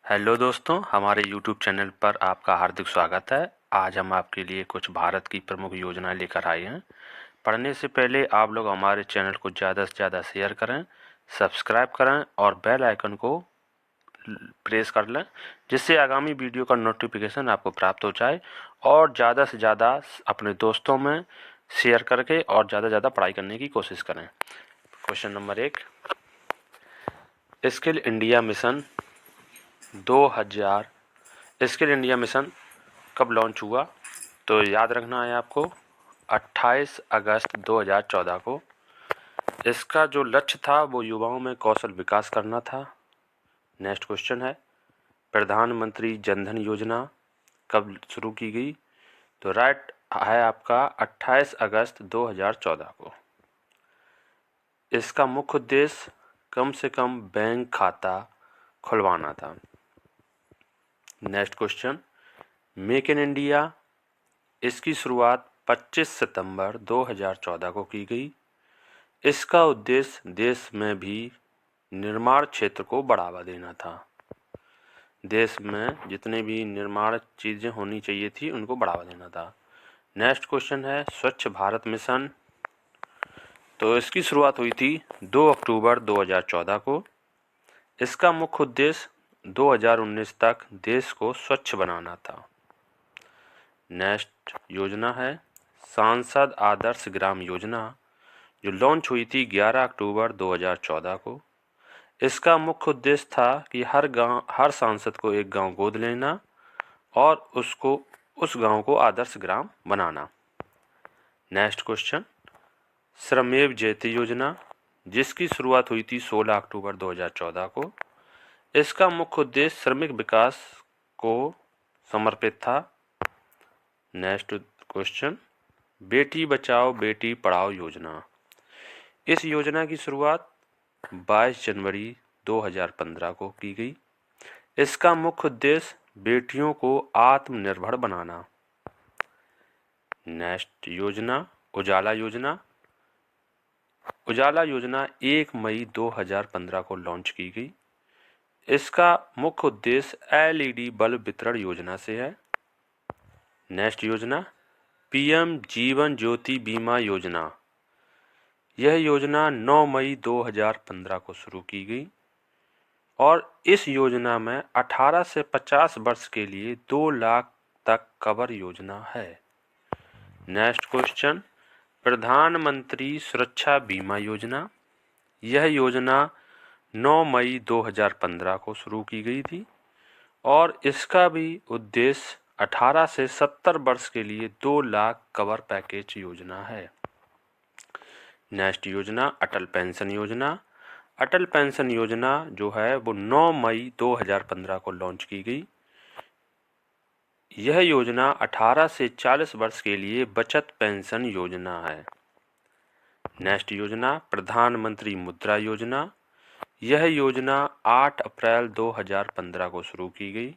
Hello दोस्तों, हमारे YouTube channel पर आपका हार्दिक स्वागत है। आज हम आपके लिए कुछ भारत की प्रमुख योजनाएं लेकर आए हैं। पढ़ने से पहले आप लोग हमारे चैनल को ज़्यादा से ज़्यादा शेयर करें, सब्सक्राइब करें और बेल आइकन को प्रेस कर लें, जिससे आगामी वीडियो का नोटिफिकेशन आपको प्राप्त हो जाए और ज़्यादा से ज़्यादा अपने दोस्तों में शेयर करके और ज़्यादा से ज़्यादा पढ़ाई करने की कोशिश करें। Question number 1, skill India mission 2000 skill India mission कब लॉन्च हुआ? तो याद रखना है आपको 28 अगस्त 2014 को। इसका जो लक्ष्य था वो युवाओं में कौशल विकास करना था। नेक्स्ट क्वेश्चन है, प्रधानमंत्री जनधन योजना कब शुरू की गई? तो राइट है आपका 28 अगस्त 2014 को। इसका मुख्य उद्देश्य कम से कम बैंक खाता खुलवाना था। Next question, make in India, इसकी शुरुआत 25 सितंबर 2014 को की गई। इसका उद्देश्य देश में भी निर्माण क्षेत्र को बढ़ावा देना था। देश में जितने भी निर्माण चीज़ें होनी चाहिए थी उनको बढ़ावा देना था। नेक्स्ट क्वेश्चन है, स्वच्छ भारत मिशन। तो इसकी शुरुआत हुई थी 2 अक्टूबर 2014 को। इसका मुख्य उद्देश्य 2019 तक देश को स्वच्छ बनाना था। नेक्स्ट योजना है सांसद आदर्श ग्राम योजना, जो लॉन्च हुई थी 11 अक्टूबर 2014 को। इसका मुख्य उद्देश्य था कि हर सांसद को एक गांव गोद लेना और उस गांव को आदर्श ग्राम बनाना। नेक्स्ट क्वेश्चन, श्रमेव जयते योजना, जिसकी शुरुआत हुई थी 16 अक्टूबर 2014 को। इसका मुख्य उद्देश्य श्रमिक विकास को समर्पित था। नेक्स्ट क्वेश्चन, बेटी बचाओ बेटी पढ़ाओ योजना। इस योजना की शुरुआत 22 जनवरी 2015 को की गई। इसका मुख्य उद्देश्य बेटियों को आत्मनिर्भर बनाना। नेक्स्ट योजना, उजाला योजना। उजाला योजना 1 मई 2015 को लॉन्च की गई। इसका मुख्य उद्देश्य एलईडी बल्ब वितरण योजना से है। नेक्स्ट योजना, पीएम जीवन ज्योति बीमा योजना। यह योजना 9 मई 2015 को शुरू की गई और इस योजना में 18 से 50 वर्ष के लिए 2 लाख तक कवर योजना है। नेक्स्ट क्वेश्चन, प्रधानमंत्री सुरक्षा बीमा योजना। यह योजना 9 मई 2015 को शुरू की गई थी और इसका भी उद्देश्य 18 से 70 वर्ष के लिए 2 लाख कवर पैकेज योजना है। नेक्स्ट योजना, अटल पेंशन योजना। अटल पेंशन योजना जो है वो 9 मई 2015 को लॉन्च की गई। यह योजना 18 से 40 वर्ष के लिए बचत पेंशन योजना है। नेक्स्ट योजना, प्रधानमंत्री मुद्रा योजना। यह योजना 8 अप्रैल 2015 को शुरू की गई।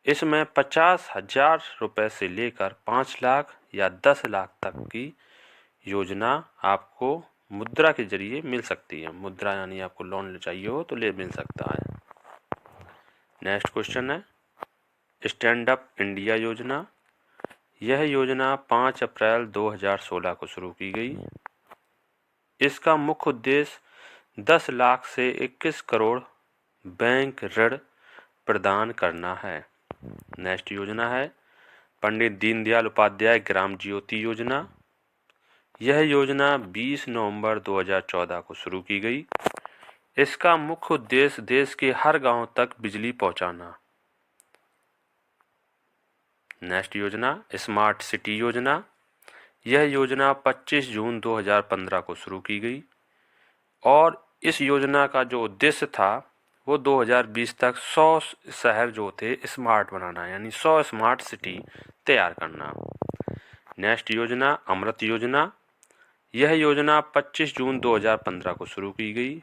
इसमें 50,000 रुपये से लेकर 5 लाख या 10 लाख तक की योजना आपको मुद्रा के जरिए मिल सकती है। मुद्रा यानी आपको लोन चाहिए हो तो मिल सकता है। नेक्स्ट क्वेश्चन है, स्टैंड अप इंडिया योजना। यह योजना 5 अप्रैल 2016 को शुरू की गई। इसका मुख्य उद्देश्य 10 लाख से 21 करोड़ बैंक ऋण प्रदान करना है। नेक्स्ट योजना है पंडित दीनदयाल उपाध्याय ग्राम ज्योति योजना। यह योजना 20 नवंबर 2014 को शुरू की गई। इसका मुख्य उद्देश्य देश के हर गांव तक बिजली पहुंचाना। नेक्स्ट योजना, स्मार्ट सिटी योजना। यह योजना 25 जून 2015 को शुरू की गई और इस योजना का जो उद्देश्य था वो 2020 तक 100 शहर जो थे स्मार्ट बनाना, यानी 100 स्मार्ट सिटी तैयार करना। नेक्स्ट योजना, अमृत योजना। यह योजना 25 जून 2015 को शुरू की गई।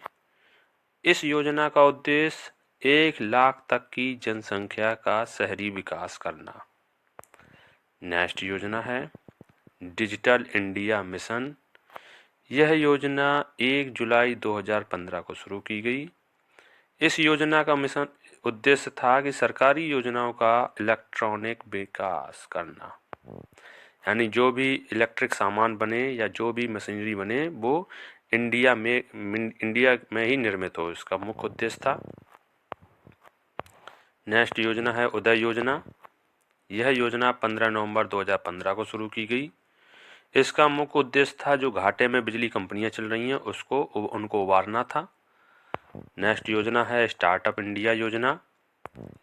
इस योजना का उद्देश्य 1 लाख तक की जनसंख्या का शहरी विकास करना। नेक्स्ट योजना है डिजिटल इंडिया मिशन। यह योजना 1 जुलाई 2015 को शुरू की गई। इस योजना का मिशन उद्देश्य था कि सरकारी योजनाओं का इलेक्ट्रॉनिक विकास करना, यानी जो भी इलेक्ट्रिक सामान बने या जो भी मशीनरी बने वो इंडिया में ही निर्मित हो, इसका मुख्य उद्देश्य था। नेक्स्ट योजना है उदय योजना। यह योजना 15 नवंबर 2015 को शुरू की गई। इसका मुख्य उद्देश्य था जो घाटे में बिजली कंपनियां चल रही हैं उनको उबारना था। नेक्स्ट योजना है स्टार्टअप इंडिया योजना।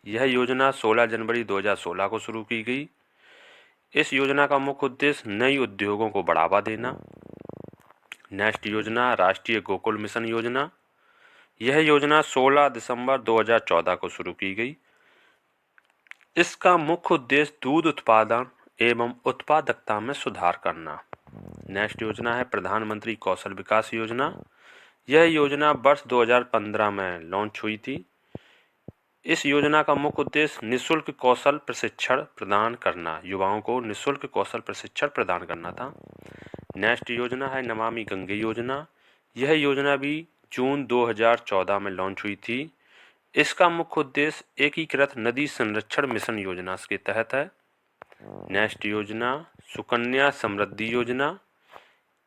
यह योजना 16 जनवरी 2016 को शुरू की गई। इस योजना का मुख्य उद्देश्य नई उद्योगों को बढ़ावा देना। नेक्स्ट योजना राष्ट्रीय गोकुल मिशन योजना। यह योजना 16 दिसंबर 2014 को शुरू की गई। इसका मुख्य उद्देश्य दूध उत्पादन एवं उत्पादकता में सुधार करना। नेक्स्ट योजना है प्रधानमंत्री कौशल विकास योजना। यह योजना वर्ष 2015 में लॉन्च हुई थी। इस योजना का मुख्य उद्देश्य निःशुल्क कौशल प्रशिक्षण प्रदान करना, युवाओं को निःशुल्क कौशल प्रशिक्षण प्रदान करना था। नेक्स्ट योजना है नमामि गंगे योजना। यह योजना भी जून 2014 में लॉन्च हुई थी। इसका मुख्य उद्देश्य एकीकृत नदी संरक्षण मिशन योजना के तहत है। नेक्स्ट योजना सुकन्या समृद्धि योजना।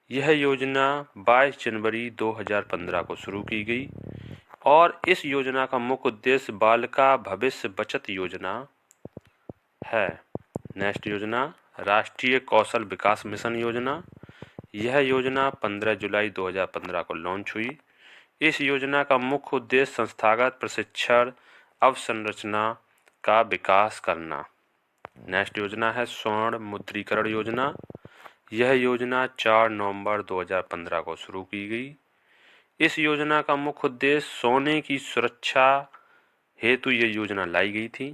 यह योजना 22 जनवरी 2015 को शुरू की गई और इस योजना का मुख्य उद्देश्य बालिका भविष्य बचत योजना है। नेक्स्ट योजना राष्ट्रीय कौशल विकास मिशन योजना। यह योजना 15 जुलाई 2015 को लॉन्च हुई। इस योजना का मुख्य उद्देश्य संस्थागत प्रशिक्षण अवसंरचना का विकास करना। नेक्स्ट योजना है स्वर्ण मुद्रीकरण योजना। यह योजना 4 नवंबर 2015 को शुरू की गई। इस योजना का मुख्य उद्देश्य सोने की सुरक्षा हेतु ये योजना लाई गई थी।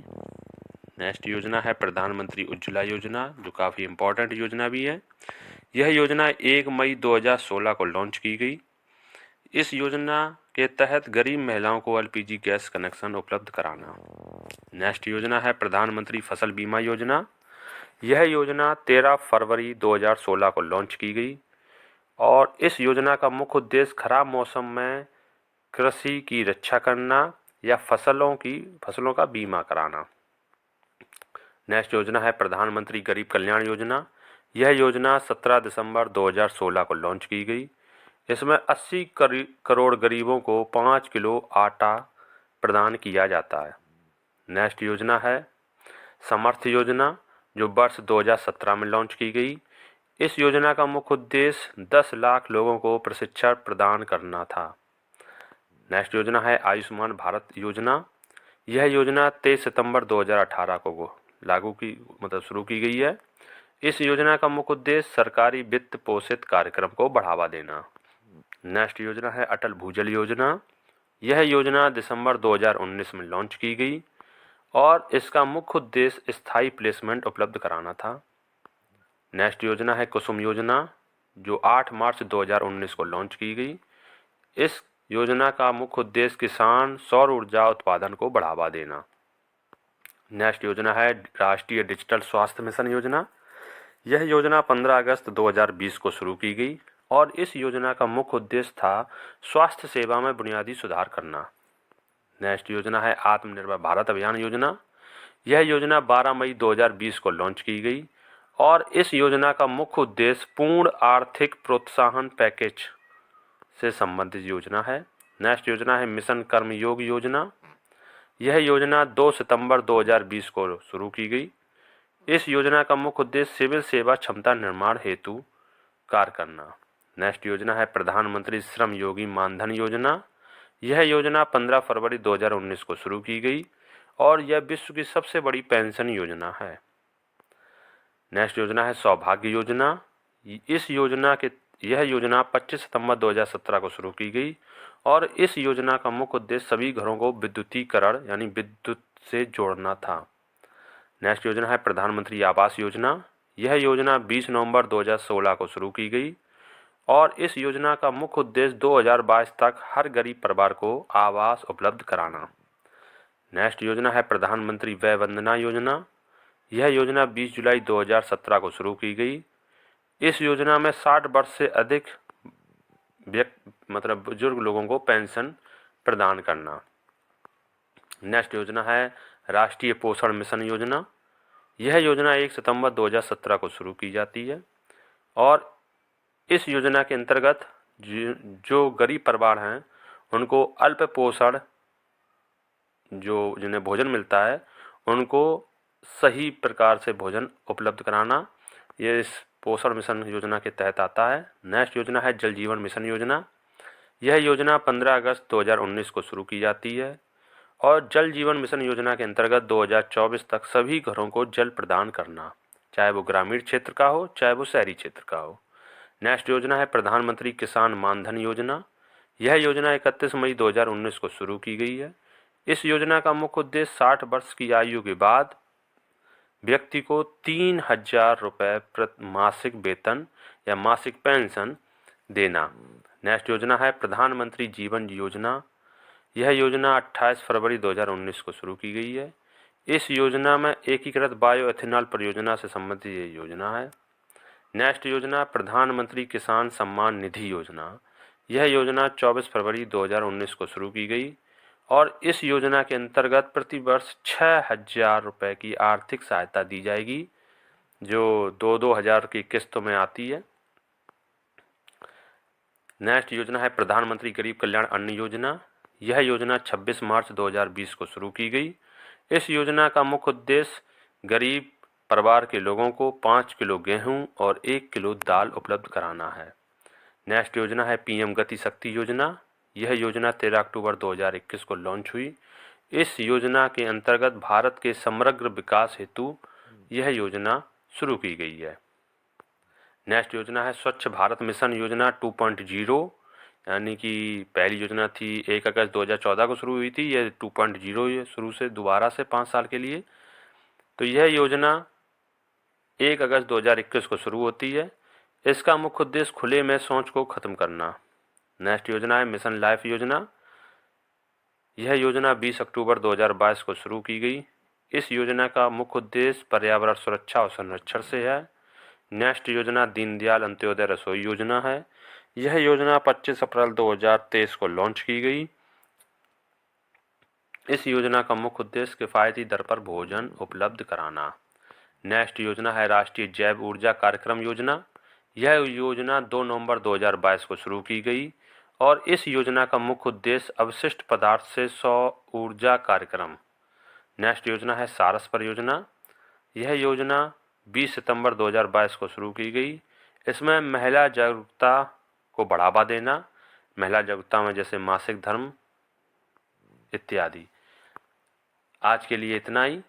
नेक्स्ट योजना है प्रधानमंत्री उज्ज्वला योजना, जो काफ़ी इम्पोर्टेंट योजना भी है। यह योजना 1 मई 2016 को लॉन्च की गई। इस योजना के तहत गरीब महिलाओं को एलपीजी गैस कनेक्शन उपलब्ध कराना। नेक्स्ट योजना है प्रधानमंत्री फसल बीमा योजना। यह योजना 13 फरवरी 2016 को लॉन्च की गई और इस योजना का मुख्य उद्देश्य खराब मौसम में कृषि की रक्षा करना या फसलों का बीमा कराना। नेक्स्ट योजना है प्रधानमंत्री गरीब कल्याण योजना। यह योजना 17 दिसंबर 2016 को लॉन्च की गई। इसमें 80 करोड़ गरीबों को 5 किलो आटा प्रदान किया जाता है। नेक्स्ट योजना है समर्थ योजना, जो वर्ष 2017 में लॉन्च की गई। इस योजना का मुख्य उद्देश्य 10 लाख लोगों को प्रशिक्षण प्रदान करना था। नेक्स्ट योजना है आयुष्मान भारत योजना। यह योजना 23 सितंबर 2018 को शुरू की गई है। इस योजना का मुख्य उद्देश्य सरकारी वित्त पोषित कार्यक्रम को बढ़ावा देना। नेक्स्ट योजना है अटल भूजल योजना। यह योजना दिसंबर 2019 में लॉन्च की गई और इसका मुख्य उद्देश्य स्थायी प्लेसमेंट उपलब्ध कराना था। नेक्स्ट योजना है कुसुम योजना, जो 8 मार्च 2019 को लॉन्च की गई। इस योजना का मुख्य उद्देश्य किसान सौर ऊर्जा उत्पादन को बढ़ावा देना। नेक्स्ट योजना है राष्ट्रीय डिजिटल स्वास्थ्य मिशन योजना। यह योजना 15 अगस्त 2020 को शुरू की गई और इस योजना का मुख्य उद्देश्य था स्वास्थ्य सेवा में बुनियादी सुधार करना। नेक्स्ट योजना है आत्मनिर्भर भारत अभियान योजना। यह योजना 12 मई 2020 को लॉन्च की गई और इस योजना का मुख्य उद्देश्य पूर्ण आर्थिक प्रोत्साहन पैकेज से संबंधित योजना है। नेक्स्ट योजना है मिशन कर्मयोग योजना। यह योजना 2 सितंबर 2020 को शुरू की गई। इस योजना का मुख्य उद्देश्य सिविल सेवा क्षमता निर्माण हेतु कार्य करना। नेक्स्ट योजना है प्रधानमंत्री श्रम योगी मानधन योजना। यह योजना 15 फरवरी 2019 को शुरू की गई और यह विश्व की सबसे बड़ी पेंशन योजना है। नेक्स्ट योजना है सौभाग्य योजना। यह योजना 25 सितंबर 2017 को शुरू की गई और इस योजना का मुख्य उद्देश्य सभी घरों को विद्युतीकरण यानी विद्युत से जोड़ना था। नेक्स्ट योजना है प्रधानमंत्री आवास योजना। यह योजना 20 नवंबर 2016 को शुरू की गई और इस योजना का मुख्य उद्देश्य 2022 तक हर गरीब परिवार को आवास उपलब्ध कराना। नेक्स्ट योजना है प्रधानमंत्री वय वंदना योजना। यह योजना 20 जुलाई 2017 को शुरू की गई। इस योजना में 60 वर्ष से अधिक बुजुर्ग लोगों को पेंशन प्रदान करना। नेक्स्ट योजना है राष्ट्रीय पोषण मिशन योजना। यह योजना 1 सितंबर 2017 को शुरू की जाती है और इस योजना के अंतर्गत जो गरीब परिवार हैं उनको अल्प पोषण जो जिन्हें भोजन मिलता है उनको सही प्रकार से भोजन उपलब्ध कराना, ये इस पोषण मिशन योजना के तहत आता है। नेक्स्ट योजना है जल जीवन मिशन योजना। यह योजना 15 अगस्त 2019 को शुरू की जाती है और जल जीवन मिशन योजना के अंतर्गत 2024 तक सभी घरों को जल प्रदान करना, चाहे वो ग्रामीण क्षेत्र का हो चाहे वो शहरी क्षेत्र का हो। नेक्स्ट योजना है प्रधानमंत्री किसान मानधन योजना। यह योजना 31 मई 2019 को शुरू की गई है। इस योजना का मुख्य उद्देश्य 60 वर्ष की आयु के बाद व्यक्ति को 3,000 रुपये मासिक वेतन या मासिक पेंशन देना। नेक्स्ट योजना है प्रधानमंत्री जीवन योजना। यह योजना 28 फरवरी 2019 को शुरू की गई है। इस योजना में एकीकृत बायो एथेनॉल परियोजना से संबंधित ये योजना है। नेक्स्ट योजना प्रधानमंत्री किसान सम्मान निधि योजना। यह योजना 24 फरवरी 2019 को शुरू की गई और इस योजना के अंतर्गत प्रति वर्ष 6,000 रुपये की आर्थिक सहायता दी जाएगी, जो 2-2 हज़ार की किस्तों में आती है। नेक्स्ट योजना है प्रधानमंत्री गरीब कल्याण अन्न योजना। यह योजना 26 मार्च 2020 को शुरू की गई। इस योजना का मुख्य उद्देश्य गरीब परिवार के लोगों को 5 किलो गेहूं और 1 किलो दाल उपलब्ध कराना है। नेक्स्ट योजना है पीएम गति शक्ति योजना। यह योजना 13 अक्टूबर 2021 को लॉन्च हुई। इस योजना के अंतर्गत भारत के समग्र विकास हेतु यह योजना शुरू की गई है। नेक्स्ट योजना है स्वच्छ भारत मिशन योजना 2.0, यानी कि पहली योजना थी 1 अगस्त 2014 को शुरू हुई थी, यह 2.0 ये शुरू से दोबारा से 5 साल के लिए। तो यह योजना 1 अगस्त 2021 को शुरू होती है। इसका मुख्य उद्देश्य खुले में शौच को खत्म करना। नेक्स्ट योजना है मिशन लाइफ योजना। यह योजना 20 अक्टूबर 2022 को शुरू की गई। इस योजना का मुख्य उद्देश्य पर्यावरण सुरक्षा और संरक्षण से है। नेक्स्ट योजना दीनदयाल अंत्योदय रसोई योजना है। यह योजना 25 अप्रैल 2023 को लॉन्च की गई। इस योजना का मुख्य उद्देश्य किफ़ायती दर पर भोजन उपलब्ध कराना। नेक्स्ट योजना है राष्ट्रीय जैव ऊर्जा कार्यक्रम योजना। यह योजना 2 नवंबर 2022 को शुरू की गई और इस योजना का मुख्य उद्देश्य अवशिष्ट पदार्थ से सौर ऊर्जा कार्यक्रम। नेक्स्ट योजना है सारस परियोजना। यह योजना 20 सितंबर 2022 को शुरू की गई। इसमें महिला जागरूकता को बढ़ावा देना, महिला जागरूकता में जैसे मासिक धर्म इत्यादि। आज के लिए इतना ही।